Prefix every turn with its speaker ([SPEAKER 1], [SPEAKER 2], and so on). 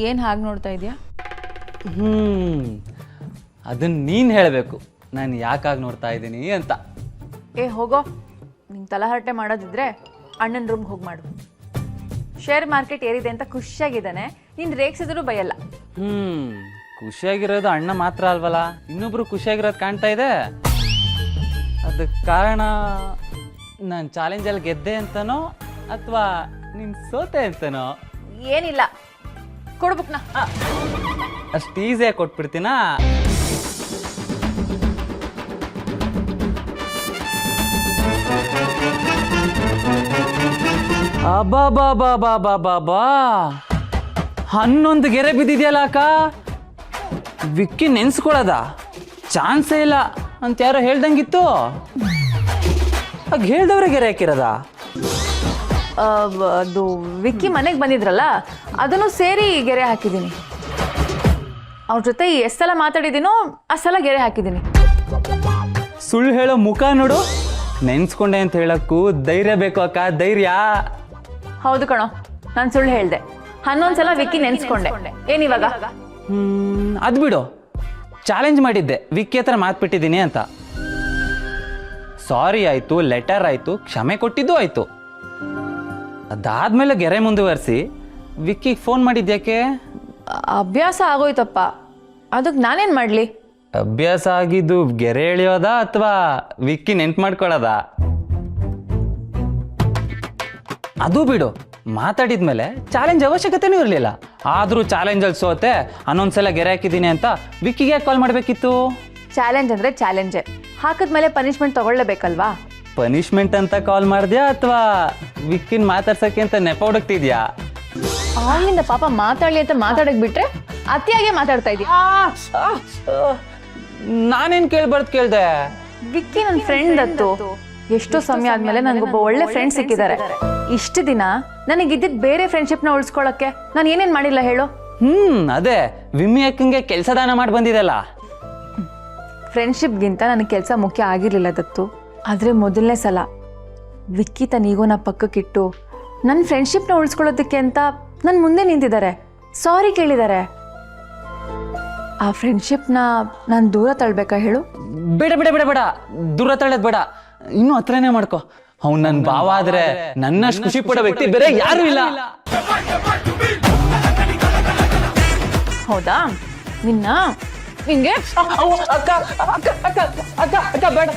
[SPEAKER 1] ಏನು ಹಾಗೆ ನೋಡ್ತಾ ಇದೆಯಾ?
[SPEAKER 2] ಅದನ್ನ ನೀನು ಹೇಳಬೇಕು, ನಾನು ಯಾಕಾಗಿ ನೋಡ್ತಾ ಇದ್ದೀನಿ ಅಂತ.
[SPEAKER 1] ಹೋಗೋ, ನಿಂಗೆ ತಲಹರಟೆ ಮಾಡೋದಿದ್ರೆ ಅಣ್ಣನ ರೂಮ್ಗೆ ಹೋಗಿ ಮಾಡು. ಶೇರ್ ಮಾರ್ಕೆಟ್ ಏರಿದೆ ಅಂತ ಖುಷಿಯಾಗಿದ್ದಾನೆ, ನೀನು ರೇಗಿಸಿದ್ರು ಬಯಲ್ಲ.
[SPEAKER 2] ಖುಷಿಯಾಗಿರೋದು ಅಣ್ಣ ಮಾತ್ರ ಅಲ್ವಲ್ಲ, ಇನ್ನೊಬ್ರು ಖುಷಿಯಾಗಿರೋದು ಕಾಣ್ತಾ ಇದೆ. ಅದಕ್ಕೆ ಕಾರಣ ನಾನು ಚಾಲೆಂಜಲ್ಲಿ ಗೆದ್ದೆ ಅಂತನೋ ಅಥವಾ ನೀನು ಸೋತೆ ಅಂತನೋ?
[SPEAKER 1] ಏನಿಲ್ಲ, ಕೊಡ್ಬೇಕನ
[SPEAKER 2] ಅಷ್ಟು ಈಸಿಯಾಗಿ ಕೊಟ್ಬಿಡ್ತೀನಾ? ಅಬ್ಬಾ 11 ಗೆರೆ ಬಿದ್ದಿದೆಯಲ್ಲ ಅಕ್ಕ. ವಿಕ್ಕಿ ನೆನ್ಸ್ಕೊಳ್ಳೋದ ಚಾನ್ಸೇ ಇಲ್ಲ ಅಂತ ಯಾರೋ ಹೇಳ್ದಂಗಿತ್ತು. ಆಗ ಹೇಳ್ದವ್ರೆ ಗೆರೆ ಹಾಕಿರೋದ?
[SPEAKER 1] ಅದು ವಿಕ್ಕಿ ಮನೆಗೆ ಬಂದಿದ್ರಲ್ಲ, ಅದನ್ನು ಸೇರಿ ಗೆರೆ ಹಾಕಿದ್ದೀನಿ. ಅವ್ರ ಜೊತೆ ಎಷ್ಟು ಸಲ ಮಾತಾಡಿದ್ದೀನೋ ಅಷ್ಟು ಸಲ ಗೆರೆ ಹಾಕಿದ್ದೀನಿ.
[SPEAKER 2] ಸುಳ್ಳು ಹೇಳೋ ಮುಖ ನೋಡು. ನೆನ್ಸ್ಕೊಂಡೆ ಅಂತ ಹೇಳಕ್ಕೂ ಧೈರ್ಯ ಬೇಕು ಅಕ್ಕ, ಧೈರ್ಯ.
[SPEAKER 1] ಹೌದು ಕಣೋ, ನಾನು ಸುಳ್ಳು ಹೇಳ್ದೆ. 11 ಸಲ ವಿಕ್ಕಿ ನೆನ್ಸ್ಕೊಂಡೆ. ಏನಿವಾಗ?
[SPEAKER 2] ಅದು ಬಿಡು, ಚಾಲೆಂಜ್ ಮಾಡಿದ್ದೆ, ವಿಕ್ಕಿ ಹತ್ರ ಮಾತ್ಬಿಟ್ಟಿದ್ದೀನಿ ಅಂತ. ಸಾರಿ ಆಯಿತು, ಲೆಟರ್ ಆಯಿತು, ಕ್ಷಮೆ ಕೊಟ್ಟಿದ್ದು ಆಯಿತು. ಅದಾದ್ಮೇಲೆ ಗೆರೆ ಮುಂದುವರಿಸಿ ವಿಕ್ಕಿಗೆ ಫೋನ್ ಮಾಡಿದ್ಯಾಕೆ?
[SPEAKER 1] ಅಭ್ಯಾಸ ಆಗೋಯ್ತಪ್ಪ, ಅದಕ್ಕೆ ನಾನೇನು ಮಾಡಲಿ?
[SPEAKER 2] ಅಭ್ಯಾಸ ಆಗಿದ್ದು ಗೆರೆ ಎಳೆಯೋದ ಅಥವಾ ವಿಕ್ಕಿ ನೆನ್ಪು ಮಾಡ್ಕೊಳ್ಳೋದ? ಅದು ಬಿಡು, ಮಾತಾಡಿದ್ಮೇಲೆ ಚಾಲೆಂಜ್ ಅವಶ್ಯಕತೆನೂ ಇರಲಿಲ್ಲ. ಆದರೂ ಚಾಲೆಂಜಲ್ಲಿ ಸೋತೆ, 11 ಸಲ ಗೆರೆ ಹಾಕಿದ್ದೀನಿ ಅಂತ ವಿಕ್ಕಿಗೆ ಯಾಕೆ ಕಾಲ್ ಮಾಡಬೇಕಿತ್ತು?
[SPEAKER 1] ಚಾಲೆಂಜ್ ಅಂದರೆ ಚಾಲೆಂಜೇ, ಹಾಕಿದ್ಮೇಲೆ ಪನಿಷ್ಮೆಂಟ್ ತಗೊಳ್ಳೇಬೇಕಲ್ವಾ?
[SPEAKER 2] ಪನಿಷ್ಮೆಂಟ್ ಅಂತ ಕಾಲ್ ಮಾಡಿದ್ಯಾ ಅಥವಾ ವಿಕ್ಕಿನ ಮಾತಾಡ್ಸಕ್ಕೆ ಅಂತ ನೆಪ ಹುಡುಕ್ತಿದ್ಯಾ?
[SPEAKER 1] ಆವಾಗಿಂದ ಪಾಪ ಮಾತಾಡಲಿ ಅಂತ ಮಾತಾಡಕ್ ಬಿಟ್ರೆ ಅತಿಯಾಗೆ ಮಾತಾಡ್ತಾ ಇದೀಯ.
[SPEAKER 2] ನಾನೇನು ಕೇಳ್ದೆ?
[SPEAKER 1] ವಿಕ್ಕಿ ನನ್ನ ಫ್ರೆಂಡ್ ಅತ್ತು. ಎಷ್ಟೋ ಸಮಯ ಆದ್ಮೇಲೆ ನನಗೊಬ್ಬ ಒಳ್ಳೆ ಫ್ರೆಂಡ್ ಸಿಕ್ಕಿದ್ದಾರೆ. ಇಷ್ಟು ದಿನ ನನಗಿದ್ದಿದ್ದು ಬೇರೆ ಫ್ರೆಂಡ್ಶಿಪ್ನ ಉಳಿಸ್ಕೊಳ್ಳೋಕ್ಕೆ ನಾನು ಏನೇನು ಮಾಡಿಲ್ಲ ಹೇಳು?
[SPEAKER 2] ಅದೇ ವಿಮ್ಮಿ ಅಕ್ಕಂಗೆ ಕೆಲಸ ದಾನ ಮಾಡಿ ಬಂದಿದೆಲ್ಲ.
[SPEAKER 1] ಫ್ರೆಂಡ್ಶಿಪ್ಗಿಂತ ನನಗೆ ಕೆಲಸ ಮುಖ್ಯ ಆಗಿರಲಿಲ್ಲ ದತ್ತು. ಆದರೆ ಮೊದಲನೇ ಸಲ ವಿಕ್ಕಿ ತನ್ನ ಈಗೋನ ಪಕ್ಕಕ್ಕಿಟ್ಟು ನನ್ನ ಫ್ರೆಂಡ್ಶಿಪ್ನ ಉಳಿಸ್ಕೊಳ್ಳೋದಕ್ಕೆ ಅಂತ ನನ್ನ ಮುಂದೆ ನಿಂತಿದ್ದಾರೆ, ಸಾರಿ ಕೇಳಿದ್ದಾರೆ. ಆ ಫ್ರೆಂಡ್ಶಿಪ್ನ ನಾನು ದೂರ ತಳ್ಬೇಕಾ ಹೇಳು?
[SPEAKER 2] ಬೇಡ ಬೇಡ ಬೇಡ ಬೇಡ, ದೂರ ತಳ್ಳೋದು ಬೇಡ, ಇನ್ನೂ ಹತ್ರನೇ ಮಾಡ್ಕೊ. ಅವ್ನು ನನ್ನ ಭಾವ ಆದ್ರೆ ನನ್ನಷ್ಟು ಖುಷಿ ಪಡೋ ವ್ಯಕ್ತಿ ಬೇರೆ ಯಾರು ಇಲ್ಲ.
[SPEAKER 1] ಹೌದಾ? ನಿಂಗೆ
[SPEAKER 2] ಅಕ್ಕ ಅಕ್ಕ ಅಕ್ಕ ಅಕ್ಕ ಅಕ್ಕ ಬೇಡ.